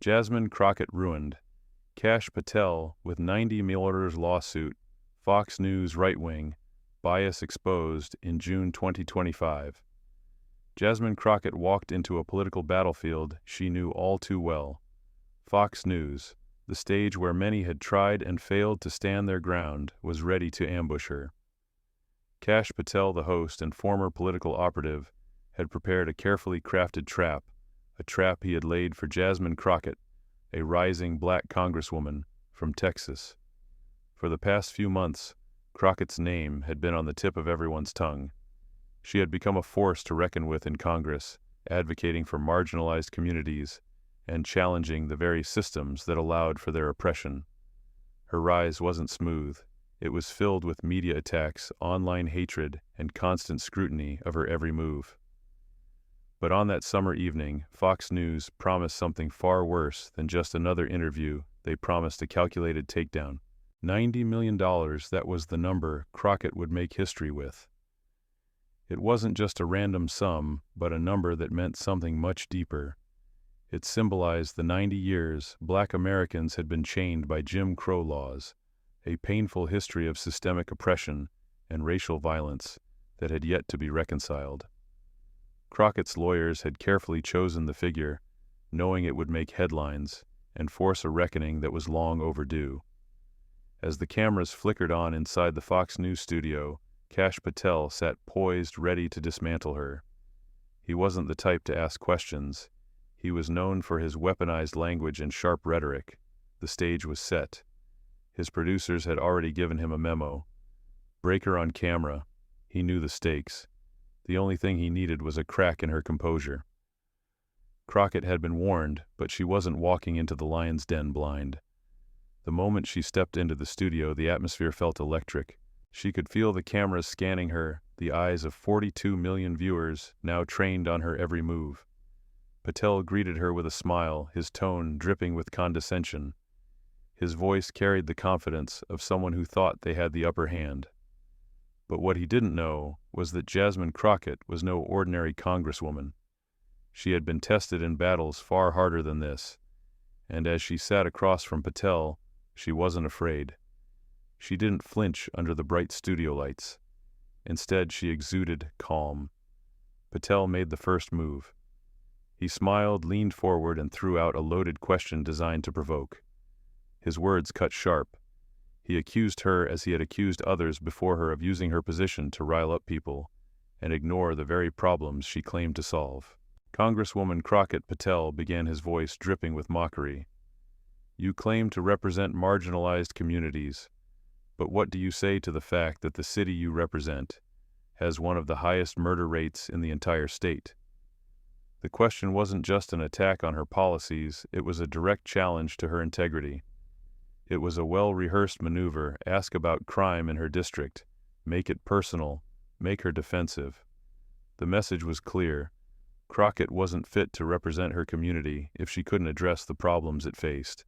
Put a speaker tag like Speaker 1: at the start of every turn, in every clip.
Speaker 1: Jasmine Crockett ruined. Kash Patel with 90 millimeters lawsuit. Fox News right-wing. Bias exposed in June 2025. Jasmine Crockett walked into a political battlefield she knew all too well. Fox News, the stage where many had tried and failed to stand their ground, was ready to ambush her. Kash Patel, the host and former political operative, had prepared a carefully crafted trap, a trap he had laid for Jasmine Crockett, a rising black congresswoman from Texas. For the past few months, Crockett's name had been on the tip of everyone's tongue. She had become a force to reckon with in Congress, advocating for marginalized communities and challenging the very systems that allowed for their oppression. Her rise wasn't smooth. It was filled with media attacks, online hatred, and constant scrutiny of her every move. But on that summer evening, Fox News promised something far worse than just another interview. They promised a calculated takedown. $90 million, that was the number Crockett would make history with. It wasn't just a random sum, but a number that meant something much deeper. It symbolized the 90 years Black Americans had been chained by Jim Crow laws, a painful history of systemic oppression and racial violence that had yet to be reconciled. Crockett's lawyers had carefully chosen the figure, knowing it would make headlines and force a reckoning that was long overdue. As the cameras flickered on inside the Fox News studio, Kash Patel sat poised, ready to dismantle her. He wasn't the type to ask questions. He was known for his weaponized language and sharp rhetoric. The stage was set. His producers had already given him a memo. Break her on camera. He knew the stakes. The only thing he needed was a crack in her composure. Crockett had been warned, but she wasn't walking into the lion's den blind. The moment she stepped into the studio, the atmosphere felt electric. She could feel the cameras scanning her, the eyes of 42 million viewers now trained on her every move. Patel greeted her with a smile, his tone dripping with condescension. His voice carried the confidence of someone who thought they had the upper hand. But what he didn't know was that Jasmine Crockett was no ordinary congresswoman. She had been tested in battles far harder than this, and as she sat across from Patel, she wasn't afraid. She didn't flinch under the bright studio lights. Instead, she exuded calm. Patel made the first move. He smiled, leaned forward, and threw out a loaded question designed to provoke. His words cut sharp. He accused her, as he had accused others before her, of using her position to rile up people and ignore the very problems she claimed to solve. Congresswoman Crockett, Patel began, his voice dripping with mockery. You claim to represent marginalized communities, but what do you say to the fact that the city you represent has one of the highest murder rates in the entire state? The question wasn't just an attack on her policies, it was a direct challenge to her integrity. It was a well-rehearsed maneuver. Ask about crime in her district, make it personal, make her defensive. The message was clear. Crockett wasn't fit to represent her community if she couldn't address the problems it faced.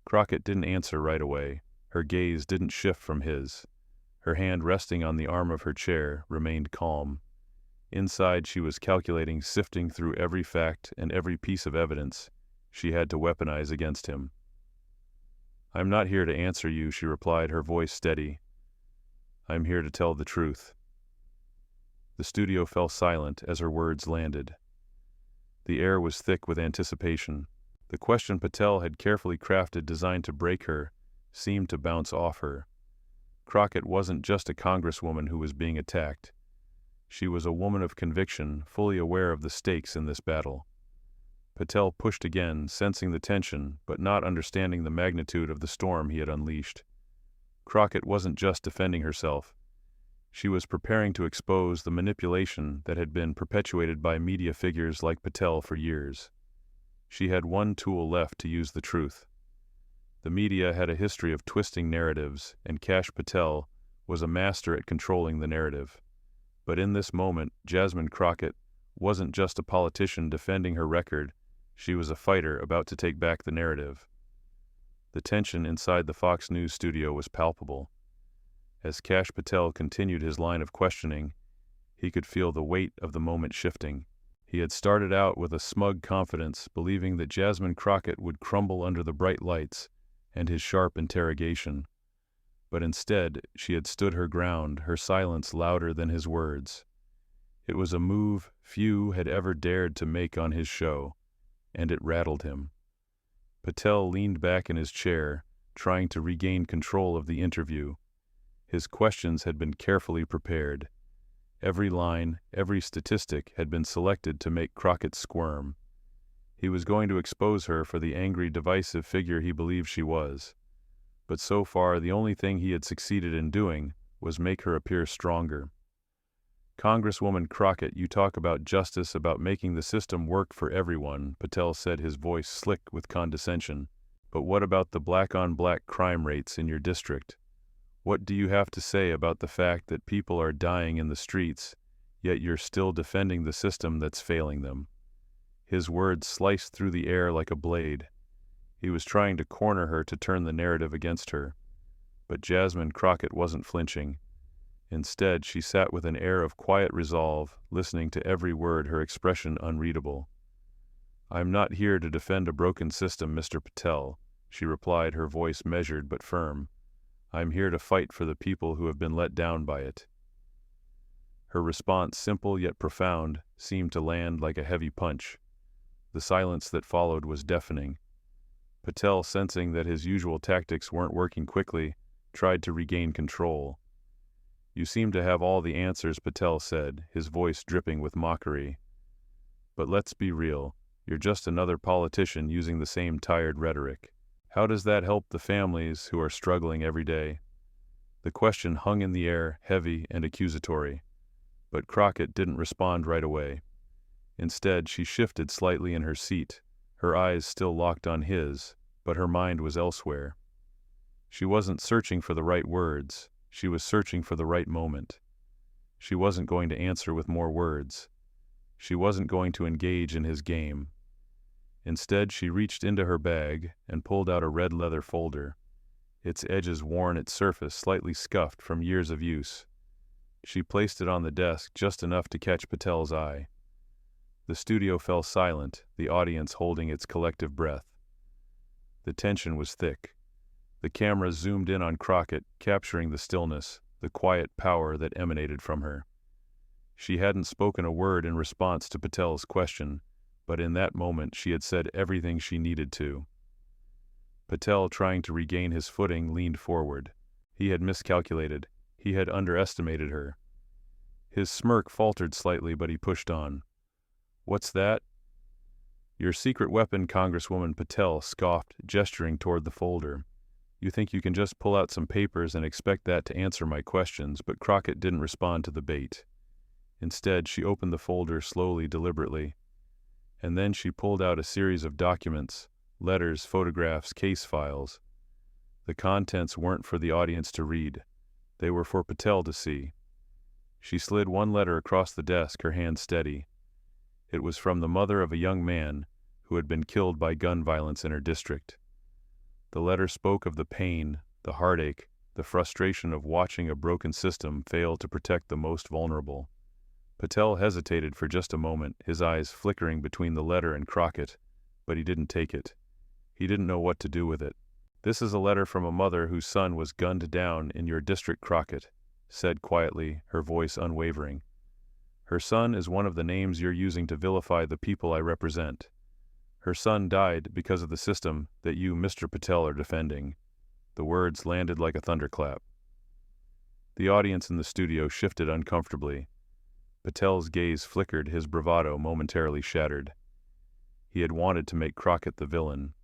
Speaker 1: Crockett didn't answer right away. Her gaze didn't shift from his. Her hand resting on the arm of her chair remained calm. Inside, she was calculating, sifting through every fact and every piece of evidence she had to weaponize against him. I'm not here to answer you, she replied, her voice steady. I'm here to tell the truth. The studio fell silent as her words landed. The air was thick with anticipation. The question Patel had carefully crafted, designed to break her, seemed to bounce off her. Crockett wasn't just a congresswoman who was being attacked. She was a woman of conviction, fully aware of the stakes in this battle. Patel pushed again, sensing the tension, but not understanding the magnitude of the storm he had unleashed. Crockett wasn't just defending herself. She was preparing to expose the manipulation that had been perpetuated by media figures like Patel for years. She had one tool left to use: the truth. The media had a history of twisting narratives, and Kash Patel was a master at controlling the narrative. But in this moment, Jasmine Crockett wasn't just a politician defending her record. She was a fighter about to take back the narrative. The tension inside the Fox News studio was palpable. As Kash Patel continued his line of questioning, he could feel the weight of the moment shifting. He had started out with a smug confidence, believing that Jasmine Crockett would crumble under the bright lights and his sharp interrogation. But instead, she had stood her ground, her silence louder than his words. It was a move few had ever dared to make on his show, and it rattled him. Patel leaned back in his chair, trying to regain control of the interview. His questions had been carefully prepared. Every line, every statistic had been selected to make Crockett squirm. He was going to expose her for the angry, divisive figure he believed she was. But so far, the only thing he had succeeded in doing was make her appear stronger. "Congresswoman Crockett, you talk about justice, about making the system work for everyone," Patel said, his voice slick with condescension. "But what about the black-on-black crime rates in your district? What do you have to say about the fact that people are dying in the streets, yet you're still defending the system that's failing them?" His words sliced through the air like a blade. He was trying to corner her to turn the narrative against her. But Jasmine Crockett wasn't flinching. Instead, she sat with an air of quiet resolve, listening to every word, her expression unreadable. "I'm not here to defend a broken system, Mr. Patel," she replied, her voice measured but firm. "I'm here to fight for the people who have been let down by it." Her response, simple yet profound, seemed to land like a heavy punch. The silence that followed was deafening. Patel, sensing that his usual tactics weren't working quickly, tried to regain control. "You seem to have all the answers," Patel said, his voice dripping with mockery. "But let's be real, you're just another politician using the same tired rhetoric. How does that help the families who are struggling every day?" The question hung in the air, heavy and accusatory. But Crockett didn't respond right away. Instead, she shifted slightly in her seat, her eyes still locked on his, but her mind was elsewhere. She wasn't searching for the right words, she was searching for the right moment. She wasn't going to answer with more words. She wasn't going to engage in his game. Instead, she reached into her bag and pulled out a red leather folder, its edges worn, its surface slightly scuffed from years of use. She placed it on the desk just enough to catch Patel's eye. The studio fell silent, the audience holding its collective breath. The tension was thick. The camera zoomed in on Crockett, capturing the stillness, the quiet power that emanated from her. She hadn't spoken a word in response to Patel's question, but in that moment she had said everything she needed to. Patel, trying to regain his footing, leaned forward. He had miscalculated. He had underestimated her. His smirk faltered slightly, but he pushed on. "What's that?" "Your secret weapon," Congresswoman Patel scoffed, gesturing toward the folder. "You think you can just pull out some papers and expect that to answer my questions," but Crockett didn't respond to the bait. Instead, she opened the folder slowly, deliberately. And then she pulled out a series of documents, letters, photographs, case files. The contents weren't for the audience to read. They were for Patel to see. She slid one letter across the desk, her hand steady. It was from the mother of a young man who had been killed by gun violence in her district. The letter spoke of the pain, the heartache, the frustration of watching a broken system fail to protect the most vulnerable. Patel hesitated for just a moment, his eyes flickering between the letter and Crockett, but he didn't take it. He didn't know what to do with it. "This is a letter from a mother whose son was gunned down in your district, Crockett," said quietly, her voice unwavering. "Her son is one of the names you're using to vilify the people I represent. Her son died because of the system that you, Mr. Patel, are defending." The words landed like a thunderclap. The audience in the studio shifted uncomfortably. Patel's gaze flickered, his bravado momentarily shattered. He had wanted to make Crockett the villain.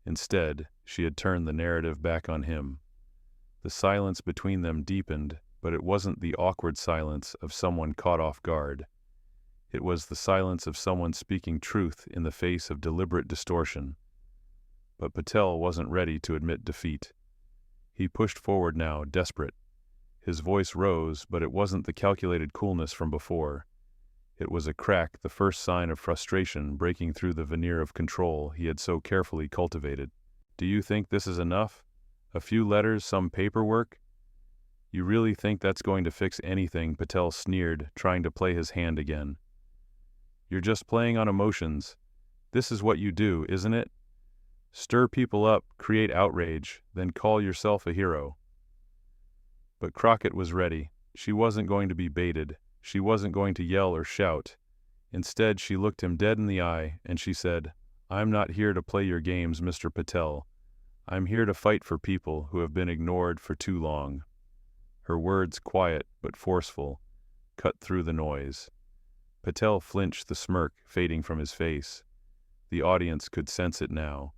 Speaker 1: Instead, she had turned the narrative back on him. The silence between them deepened, but it wasn't the awkward silence of someone caught off guard. It was the silence of someone speaking truth in the face of deliberate distortion. But Patel wasn't ready to admit defeat. He pushed forward now, desperate. His voice rose, but it wasn't the calculated coolness from before. It was a crack, the first sign of frustration breaking through the veneer of control he had so carefully cultivated. "Do you think this is enough? A few letters, some paperwork? You really think that's going to fix anything?" Patel sneered, trying to play his hand again. You're just playing on emotions. This is what you do, isn't it? Stir people up, create outrage, then call yourself a hero. But Crockett was ready. She wasn't going to be baited. She wasn't going to yell or shout. Instead, she looked him dead in the eye, and she said, "I'm not here to play your games, Mr. Patel. I'm here to fight for people who have been ignored for too long." Her words, quiet but forceful, cut through the noise. Patel flinched, the smirk fading from his face. The audience could sense it now.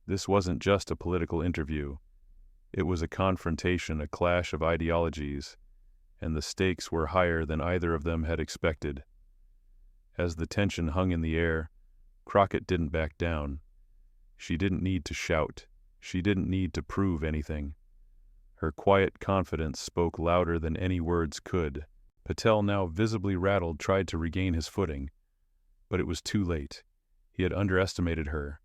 Speaker 1: This wasn't just a political interview. It was a confrontation, a clash of ideologies, and the stakes were higher than either of them had expected. As the tension hung in the air, Crockett didn't back down. She didn't need to shout. She didn't need to prove anything. Her quiet confidence spoke louder than any words could. Patel, now visibly rattled, tried to regain his footing. But it was too late. He had underestimated her.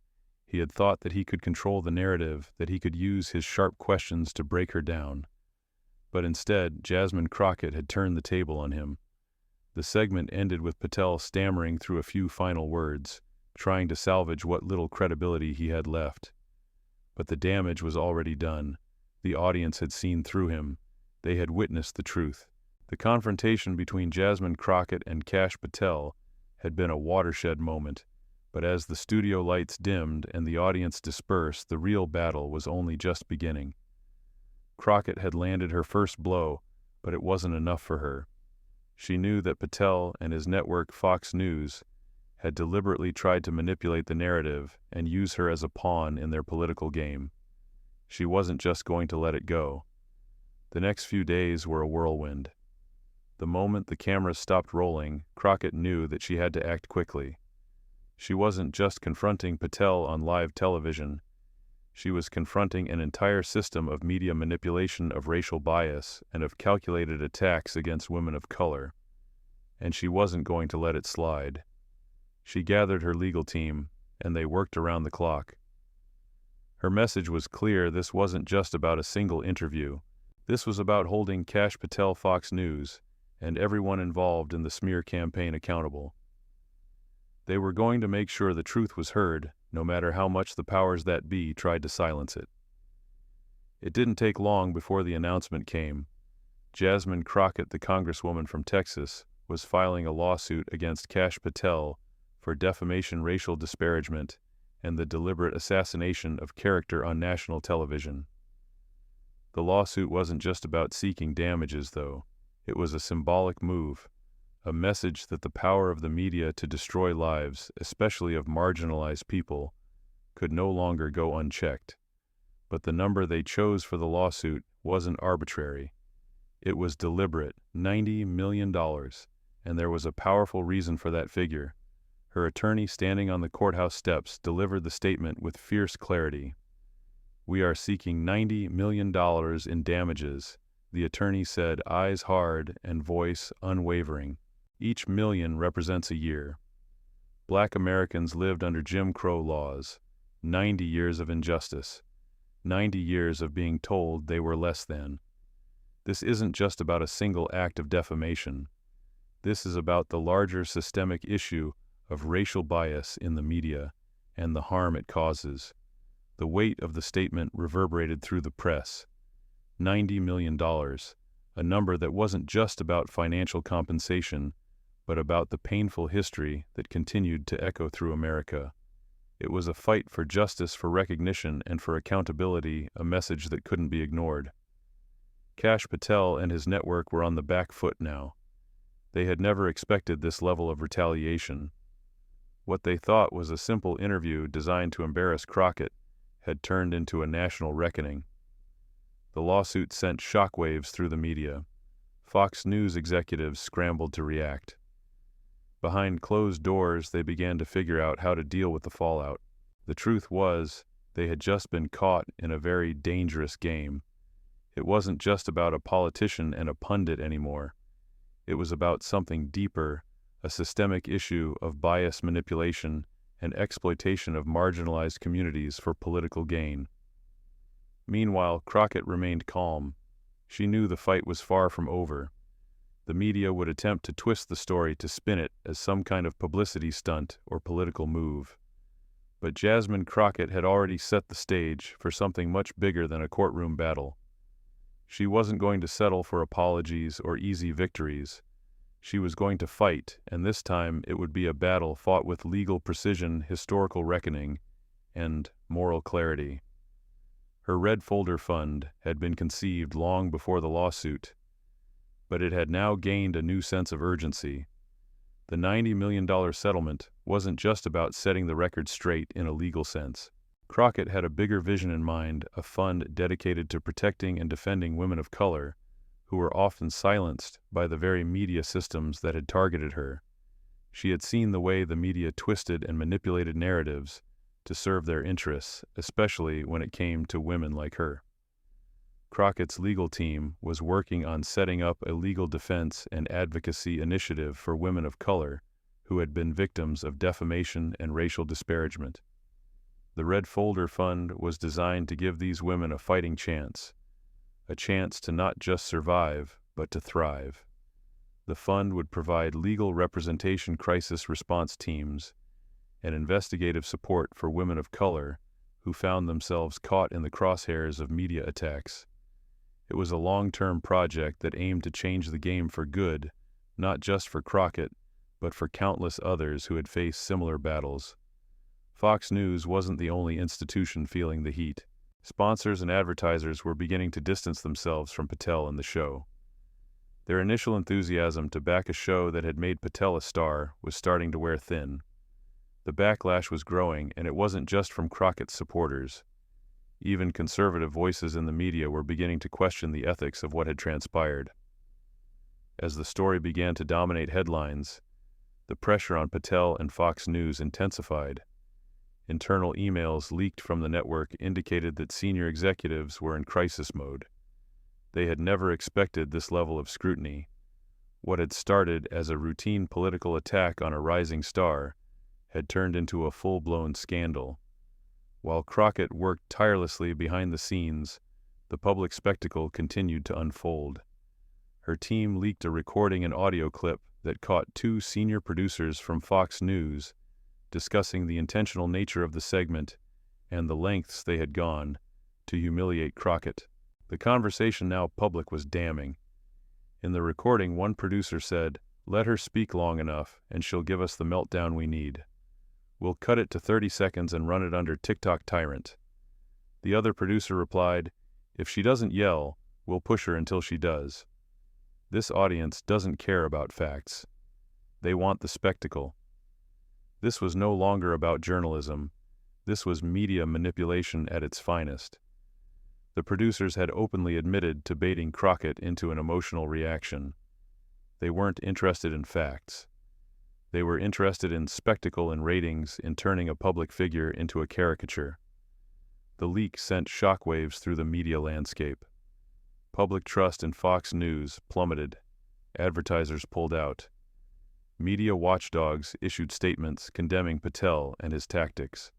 Speaker 1: He had thought that he could control the narrative, that he could use his sharp questions to break her down. But instead, Jasmine Crockett had turned the table on him. The segment ended with Patel stammering through a few final words, trying to salvage what little credibility he had left. But the damage was already done. The audience had seen through him. They had witnessed the truth. The confrontation between Jasmine Crockett and Kash Patel had been a watershed moment. But as the studio lights dimmed and the audience dispersed, the real battle was only just beginning. Crockett had landed her first blow, but it wasn't enough for her. She knew that Patel and his network Fox News had deliberately tried to manipulate the narrative and use her as a pawn in their political game. She wasn't just going to let it go. The next few days were a whirlwind. The moment the cameras stopped rolling, Crockett knew that she had to act quickly. She wasn't just confronting Patel on live television. She was confronting an entire system of media manipulation, of racial bias, and of calculated attacks against women of color. And she wasn't going to let it slide. She gathered her legal team, and they worked around the clock. Her message was clear. This wasn't just about a single interview. This was about holding Kash Patel, Fox News, and everyone involved in the smear campaign accountable. They were going to make sure the truth was heard, no matter how much the powers that be tried to silence it. It didn't take long before the announcement came. Jasmine Crockett, the Congresswoman from Texas, was filing a lawsuit against Kash Patel for defamation, racial disparagement, and the deliberate assassination of character on national television. The lawsuit wasn't just about seeking damages, though. It was a symbolic move, a message that the power of the media to destroy lives, especially of marginalized people, could no longer go unchecked. But the number they chose for the lawsuit wasn't arbitrary. It was deliberate, $90 million, and there was a powerful reason for that figure. Her attorney, standing on the courthouse steps, delivered the statement with fierce clarity. "We are seeking $90 million in damages," the attorney said, eyes hard and voice unwavering. "Each million represents a year. Black Americans lived under Jim Crow laws, 90 years of injustice, 90 years of being told they were less than. This isn't just about a single act of defamation. This is about the larger systemic issue of racial bias in the media and the harm it causes." The weight of the statement reverberated through the press. $90 million, a number that wasn't just about financial compensation, but about the painful history that continued to echo through America. It was a fight for justice, for recognition, and for accountability, a message that couldn't be ignored. Kash Patel and his network were on the back foot now. They had never expected this level of retaliation. What they thought was a simple interview designed to embarrass Crockett had turned into a national reckoning. The lawsuit sent shockwaves through the media. Fox News executives scrambled to react. Behind closed doors, they began to figure out how to deal with the fallout. The truth was, they had just been caught in a very dangerous game. It wasn't just about a politician and a pundit anymore. It was about something deeper, a systemic issue of bias, manipulation, and exploitation of marginalized communities for political gain. Meanwhile, Crockett remained calm. She knew the fight was far from over. The media would attempt to twist the story to spin it as some kind of publicity stunt or political move. But Jasmine Crockett had already set the stage for something much bigger than a courtroom battle. She wasn't going to settle for apologies or easy victories. She was going to fight, and this time it would be a battle fought with legal precision, historical reckoning, and moral clarity. Her Red Folder Fund had been conceived long before the lawsuit, but it had now gained a new sense of urgency. The $90 million settlement wasn't just about setting the record straight in a legal sense. Crockett had a bigger vision in mind, a fund dedicated to protecting and defending women of color, who were often silenced by the very media systems that had targeted her. She had seen the way the media twisted and manipulated narratives to serve their interests, especially when it came to women like her. Crockett's legal team was working on setting up a legal defense and advocacy initiative for women of color who had been victims of defamation and racial disparagement. The Red Folder Fund was designed to give these women a fighting chance, a chance to not just survive, but to thrive. The fund would provide legal representation crisis response teams and investigative support for women of color who found themselves caught in the crosshairs of media attacks. It was a long-term project that aimed to change the game for good, not just for Crockett, but for countless others who had faced similar battles. Fox News wasn't the only institution feeling the heat. Sponsors and advertisers were beginning to distance themselves from Patel and the show. Their initial enthusiasm to back a show that had made Patel a star was starting to wear thin. The backlash was growing, and it wasn't just from Crockett's supporters. Even conservative voices in the media were beginning to question the ethics of what had transpired. As the story began to dominate headlines, the pressure on Patel and Fox News intensified. Internal emails leaked from the network indicated that senior executives were in crisis mode. They had never expected this level of scrutiny. What had started as a routine political attack on a rising star had turned into a full-blown scandal. While Crockett worked tirelessly behind the scenes, the public spectacle continued to unfold. Her team leaked a recording and audio clip that caught two senior producers from Fox News discussing the intentional nature of the segment and the lengths they had gone to humiliate Crockett. The conversation, now public, was damning. In the recording, one producer said, "Let her speak long enough, and she'll give us the meltdown we need. We'll cut it to 30 seconds and run it under TikTok Tyrant." The other producer replied, "If she doesn't yell, we'll push her until she does." This audience doesn't care about facts. They want the spectacle. This was no longer about journalism. This was media manipulation at its finest. The producers had openly admitted to baiting Crockett into an emotional reaction. They weren't interested in facts. They were interested in spectacle and ratings, in turning a public figure into a caricature. The leak sent shockwaves through the media landscape. Public trust in Fox News plummeted. Advertisers pulled out. Media watchdogs issued statements condemning Patel and his tactics.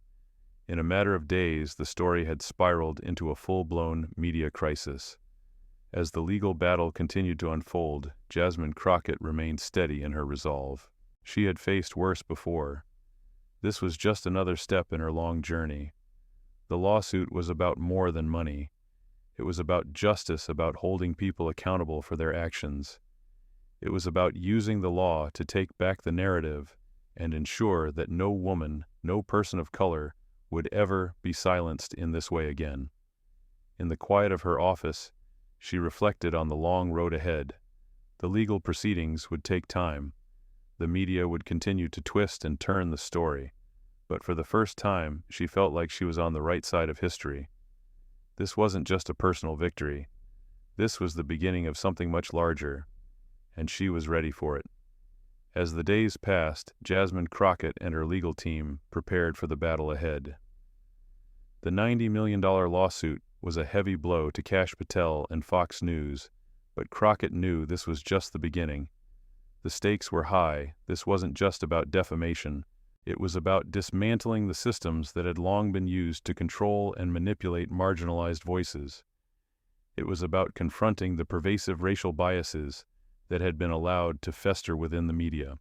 Speaker 1: In a matter of days, the story had spiraled into a full-blown media crisis. As the legal battle continued to unfold, Jasmine Crockett remained steady in her resolve. She had faced worse before. This was just another step in her long journey. The lawsuit was about more than money. It was about justice, about holding people accountable for their actions. It was about using the law to take back the narrative and ensure that no woman, no person of color, would ever be silenced in this way again. In the quiet of her office, she reflected on the long road ahead. The legal proceedings would take time. The media would continue to twist and turn the story. But for the first time, she felt like she was on the right side of history. This wasn't just a personal victory. This was the beginning of something much larger, and she was ready for it. As the days passed, Jasmine Crockett and her legal team prepared for the battle ahead. The $90 million lawsuit was a heavy blow to Kash Patel and Fox News, but Crockett knew this was just the beginning. The stakes were high. This wasn't just about defamation. It was about dismantling the systems that had long been used to control and manipulate marginalized voices. It was about confronting the pervasive racial biases that had been allowed to fester within the media.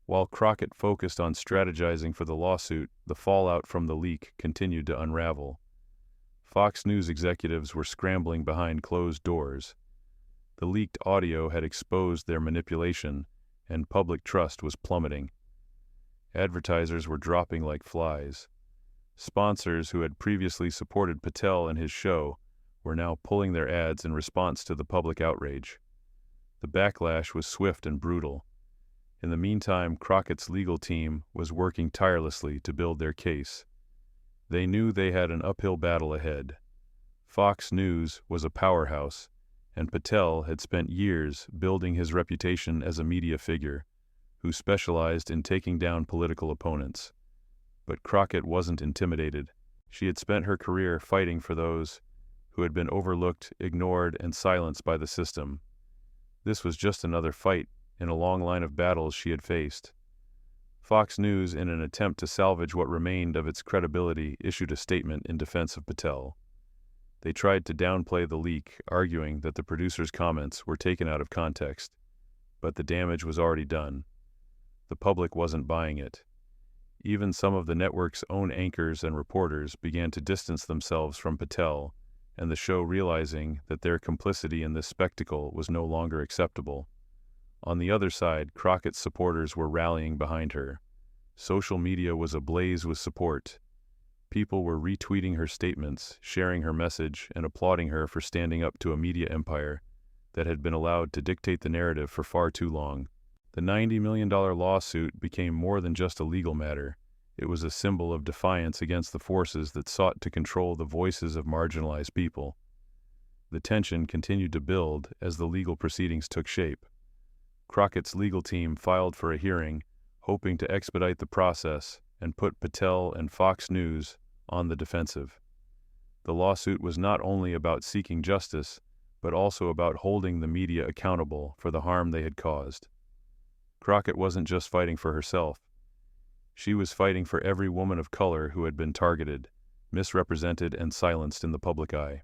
Speaker 1: While Crockett focused on strategizing for the lawsuit, the fallout from the leak continued to unravel. Fox News executives were scrambling behind closed doors. The leaked audio had exposed their manipulation, and public trust was plummeting. Advertisers were dropping like flies. Sponsors who had previously supported Patel and his show were now pulling their ads in response to the public outrage. The backlash was swift and brutal. In the meantime, Crockett's legal team was working tirelessly to build their case. They knew they had an uphill battle ahead. Fox News was a powerhouse, and Patel had spent years building his reputation as a media figure who specialized in taking down political opponents. But Crockett wasn't intimidated. She had spent her career fighting for those who had been overlooked, ignored, and silenced by the system. This was just another fight in a long line of battles she had faced. Fox News, in an attempt to salvage what remained of its credibility, issued a statement in defense of Patel. They tried to downplay the leak, arguing that the producer's comments were taken out of context. But the damage was already done. The public wasn't buying it. Even some of the network's own anchors and reporters began to distance themselves from Patel and the show, realizing that their complicity in this spectacle was no longer acceptable. On the other side, Crockett's supporters were rallying behind her. Social media was ablaze with support. People were retweeting her statements, sharing her message, and applauding her for standing up to a media empire that had been allowed to dictate the narrative for far too long. The $90 million lawsuit became more than just a legal matter. It was a symbol of defiance against the forces that sought to control the voices of marginalized people. The tension continued to build as the legal proceedings took shape. Crockett's legal team filed for a hearing, hoping to expedite the process and put Patel and Fox News on the defensive. The lawsuit was not only about seeking justice, but also about holding the media accountable for the harm they had caused. Crockett wasn't just fighting for herself. She was fighting for every woman of color who had been targeted, misrepresented, and silenced in the public eye.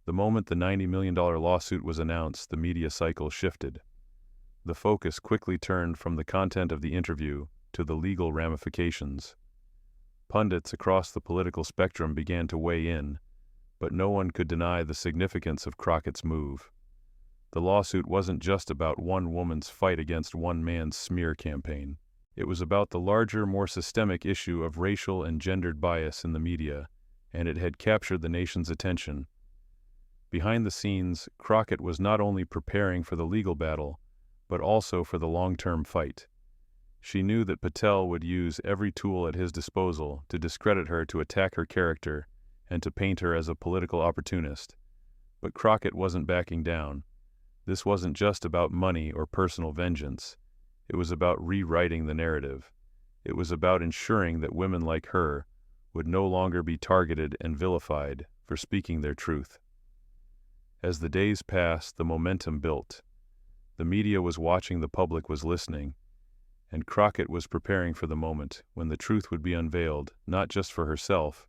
Speaker 1: The moment the $90 million lawsuit was announced, the media cycle shifted. The focus quickly turned from the content of the interview to the legal ramifications. Pundits across the political spectrum began to weigh in, but no one could deny the significance of Crockett's move. The lawsuit wasn't just about one woman's fight against one man's smear campaign. It was about the larger, more systemic issue of racial and gendered bias in the media, and it had captured the nation's attention. Behind the scenes, Crockett was not only preparing for the legal battle, but also for the long-term fight. She knew that Patel would use every tool at his disposal to discredit her, to attack her character, and to paint her as a political opportunist. But Crockett wasn't backing down. This wasn't just about money or personal vengeance. It was about rewriting the narrative. It was about ensuring that women like her would no longer be targeted and vilified for speaking their truth. As the days passed, the momentum built. The media was watching, the public was listening, and Crockett was preparing for the moment when the truth would be unveiled, not just for herself,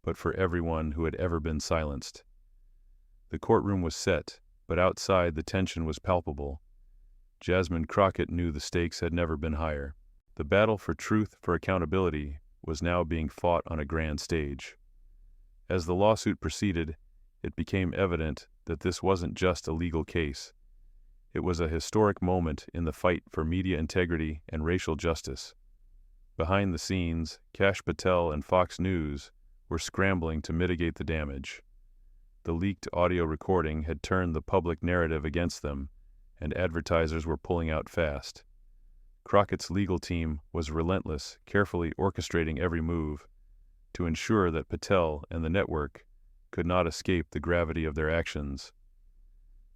Speaker 1: but for everyone who had ever been silenced. The courtroom was set, but outside the tension was palpable. Jasmine Crockett knew the stakes had never been higher. The battle for truth, for accountability, was now being fought on a grand stage. As the lawsuit proceeded, it became evident that this wasn't just a legal case. It was a historic moment in the fight for media integrity and racial justice. Behind the scenes, Kash Patel and Fox News were scrambling to mitigate the damage. The leaked audio recording had turned the public narrative against them, and advertisers were pulling out fast. Crockett's legal team was relentless, carefully orchestrating every move to ensure that Patel and the network could not escape the gravity of their actions.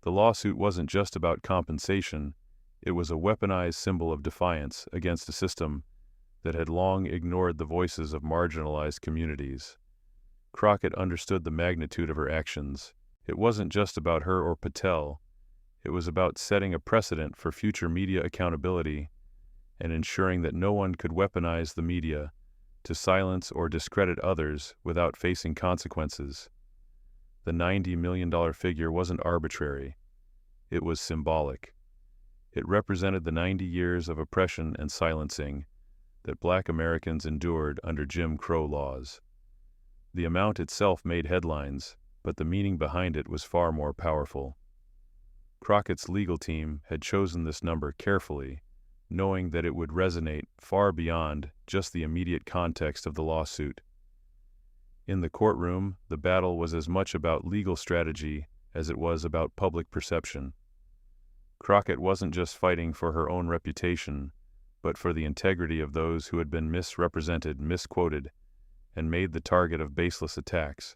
Speaker 1: The lawsuit wasn't just about compensation. It was a weaponized symbol of defiance against a system that had long ignored the voices of marginalized communities. Crockett understood the magnitude of her actions. It wasn't just about her or Patel. It was about setting a precedent for future media accountability and ensuring that no one could weaponize the media to silence or discredit others without facing consequences. The $90 million figure wasn't arbitrary. it was symbolic. It represented the 90 years of oppression and silencing that Black Americans endured under Jim Crow laws. The amount itself made headlines, but the meaning behind it was far more powerful. Crockett's legal team had chosen this number carefully, knowing that it would resonate far beyond just the immediate context of the lawsuit. In the courtroom, the battle was as much about legal strategy as it was about public perception. Crockett wasn't just fighting for her own reputation, but for the integrity of those who had been misrepresented, misquoted, and made the target of baseless attacks.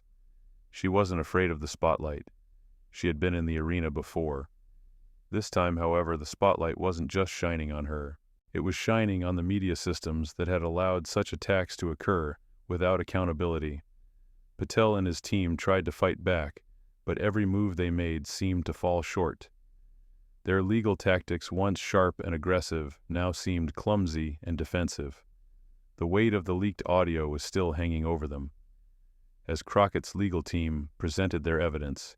Speaker 1: She wasn't afraid of the spotlight. She had been in the arena before. This time, however, the spotlight wasn't just shining on her. It was shining on the media systems that had allowed such attacks to occur without accountability. Patel and his team tried to fight back, but every move they made seemed to fall short. Their legal tactics, once sharp and aggressive, now seemed clumsy and defensive. The weight of the leaked audio was still hanging over them. As Crockett's legal team presented their evidence,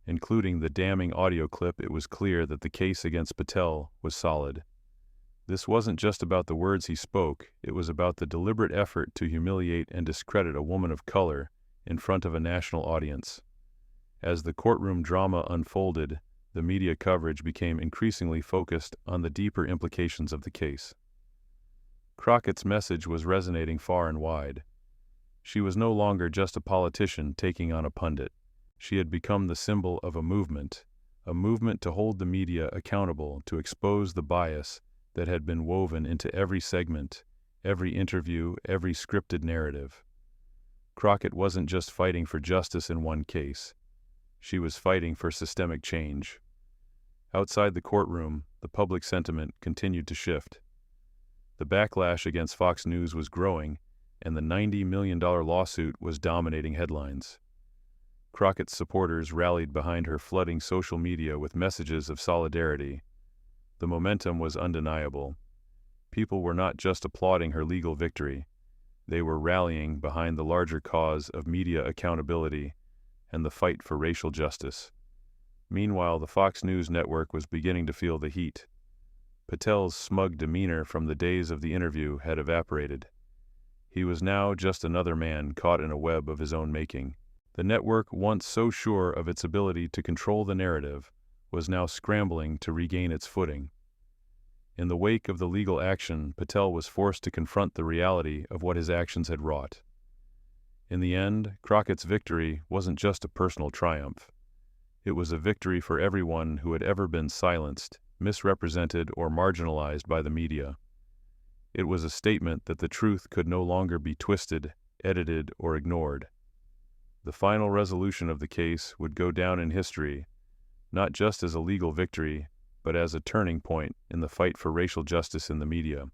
Speaker 1: including the damning audio clip, it was clear that the case against Patel was solid. This wasn't just about the words he spoke, it was about the deliberate effort to humiliate and discredit a woman of color in front of a national audience. As the courtroom drama unfolded, the media coverage became increasingly focused on the deeper implications of the case. Crockett's message was resonating far and wide. She was no longer just a politician taking on a pundit. She had become the symbol of a movement to hold the media accountable, to expose the bias that had been woven into every segment, every interview, every scripted narrative. Crockett wasn't just fighting for justice in one case. She was fighting for systemic change. Outside the courtroom, the public sentiment continued to shift. The backlash against Fox News was growing, and the $90 million lawsuit was dominating headlines. Crockett's supporters rallied behind her, flooding social media with messages of solidarity. The momentum was undeniable. People were not just applauding her legal victory. They were rallying behind the larger cause of media accountability and the fight for racial justice. Meanwhile, the Fox News network was beginning to feel the heat. Patel's smug demeanor from the days of the interview had evaporated. He was now just another man caught in a web of his own making. The network, once so sure of its ability to control the narrative, was now scrambling to regain its footing. In the wake of the legal action, Patel was forced to confront the reality of what his actions had wrought. In the end, Crockett's victory wasn't just a personal triumph. It was a victory for everyone who had ever been silenced, misrepresented, or marginalized by the media. It was a statement that the truth could no longer be twisted, edited, or ignored. The final resolution of the case would go down in history, not just as a legal victory, but as a turning point in the fight for racial justice in the media.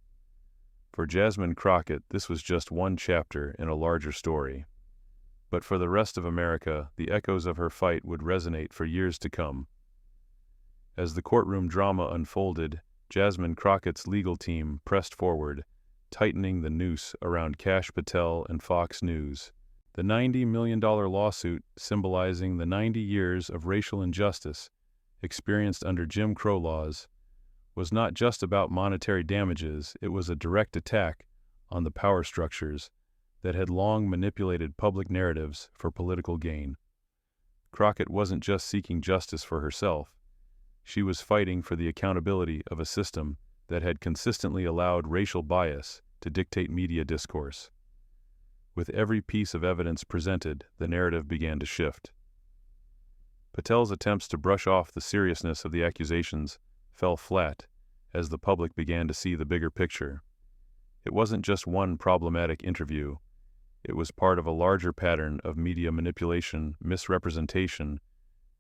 Speaker 1: For Jasmine Crockett, this was just one chapter in a larger story. But for the rest of America, the echoes of her fight would resonate for years to come. As the courtroom drama unfolded, Jasmine Crockett's legal team pressed forward, tightening the noose around Kash Patel and Fox News. The $90 million lawsuit, symbolizing the 90 years of racial injustice experienced under Jim Crow laws, was not just about monetary damages. It was a direct attack on the power structures that had long manipulated public narratives for political gain. Crockett wasn't just seeking justice for herself. She was fighting for the accountability of a system that had consistently allowed racial bias to dictate media discourse. With every piece of evidence presented, the narrative began to shift. Patel's attempts to brush off the seriousness of the accusations fell flat as the public began to see the bigger picture. It wasn't just one problematic interview. It was part of a larger pattern of media manipulation, misrepresentation,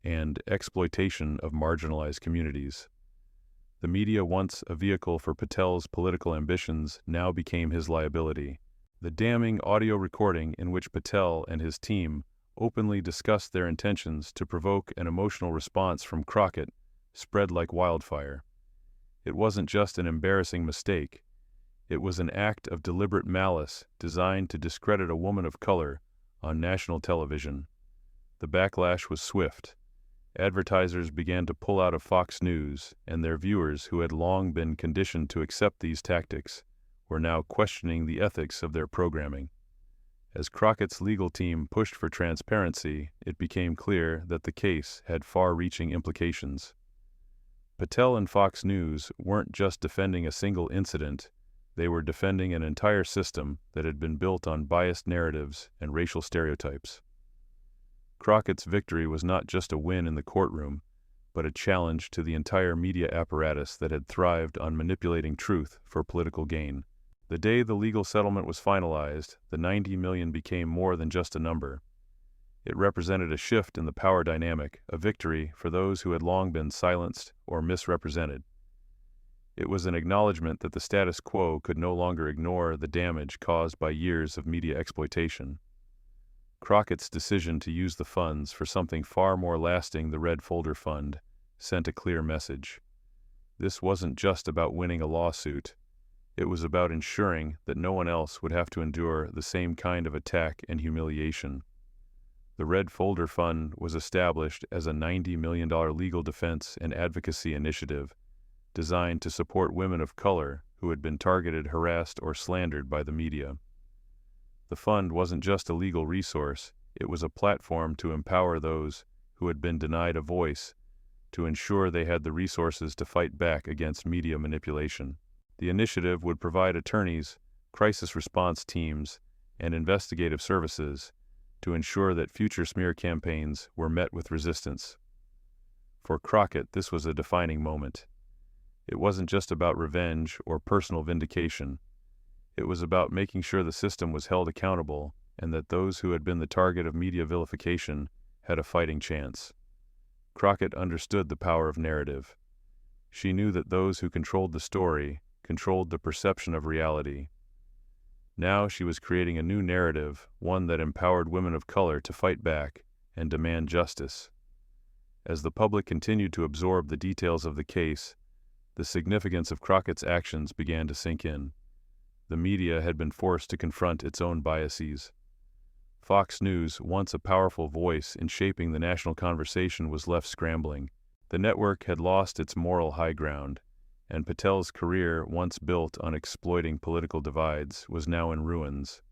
Speaker 1: and exploitation of marginalized communities. The media, once a vehicle for Patel's political ambitions, now became his liability. The damning audio recording in which Patel and his team openly discussed their intentions to provoke an emotional response from Crockett spread like wildfire. It wasn't just an embarrassing mistake. It was an act of deliberate malice designed to discredit a woman of color on national television. The backlash was swift. advertisers began to pull out of Fox News, and their viewers, who had long been conditioned to accept these tactics, were now questioning the ethics of their programming. As Crockett's legal team pushed for transparency, it became clear that the case had far-reaching implications. Patel and Fox News weren't just defending a single incident, they were defending an entire system that had been built on biased narratives and racial stereotypes. Crockett's victory was not just a win in the courtroom, but a challenge to the entire media apparatus that had thrived on manipulating truth for political gain. The day the legal settlement was finalized, the $90 million became more than just a number. It represented a shift in the power dynamic, a victory for those who had long been silenced or misrepresented. It was an acknowledgement that the status quo could no longer ignore the damage caused by years of media exploitation. Crockett's decision to use the funds for something far more lasting, the Red Folder Fund, sent a clear message. This wasn't just about winning a lawsuit. It was about ensuring that no one else would have to endure the same kind of attack and humiliation. The Red Folder Fund was established as a $90 million legal defense and advocacy initiative designed to support women of color who had been targeted, harassed, or slandered by the media. The fund wasn't just a legal resource, it was a platform to empower those who had been denied a voice, to ensure they had the resources to fight back against media manipulation. The initiative would provide attorneys, crisis response teams, and investigative services to ensure that future smear campaigns were met with resistance. For Crockett, this was a defining moment. It wasn't just about revenge or personal vindication. It was about making sure the system was held accountable and that those who had been the target of media vilification had a fighting chance. Crockett understood the power of narrative. She knew that those who controlled the story controlled the perception of reality. Now she was creating a new narrative, one that empowered women of color to fight back and demand justice. As the public continued to absorb the details of the case, the significance of Crockett's actions began to sink in. The media had been forced to confront its own biases. Fox News, once a powerful voice in shaping the national conversation, was left scrambling. The network had lost its moral high ground, and Patel's career, once built on exploiting political divides, was now in ruins.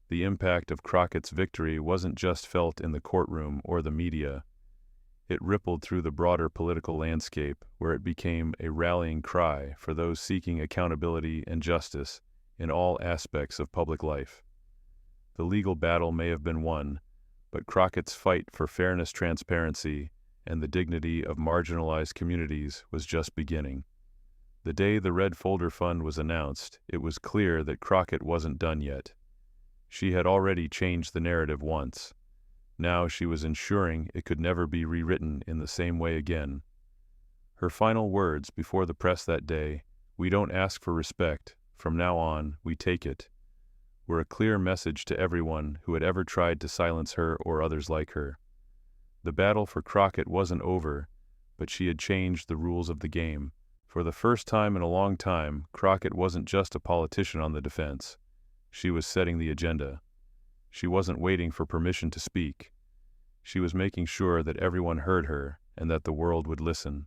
Speaker 1: The impact of Crockett's victory wasn't just felt in the courtroom or the media. It rippled through the broader political landscape, where it became a rallying cry for those seeking accountability and justice in all aspects of public life. The legal battle may have been won, but Crockett's fight for fairness, transparency, and the dignity of marginalized communities was just beginning. The day the Red Folder Fund was announced, it was clear that Crockett wasn't done yet. She had already changed the narrative once. Now she was ensuring it could never be rewritten in the same way again. Her final words before the press that day, "We don't ask for respect. From now on, we take it," were a clear message to everyone who had ever tried to silence her or others like her. The battle for Crockett wasn't over, but she had changed the rules of the game. For the first time in a long time, Crockett wasn't just a politician on the defense. She was setting the agenda. She wasn't waiting for permission to speak. She was making sure that everyone heard her and that the world would listen.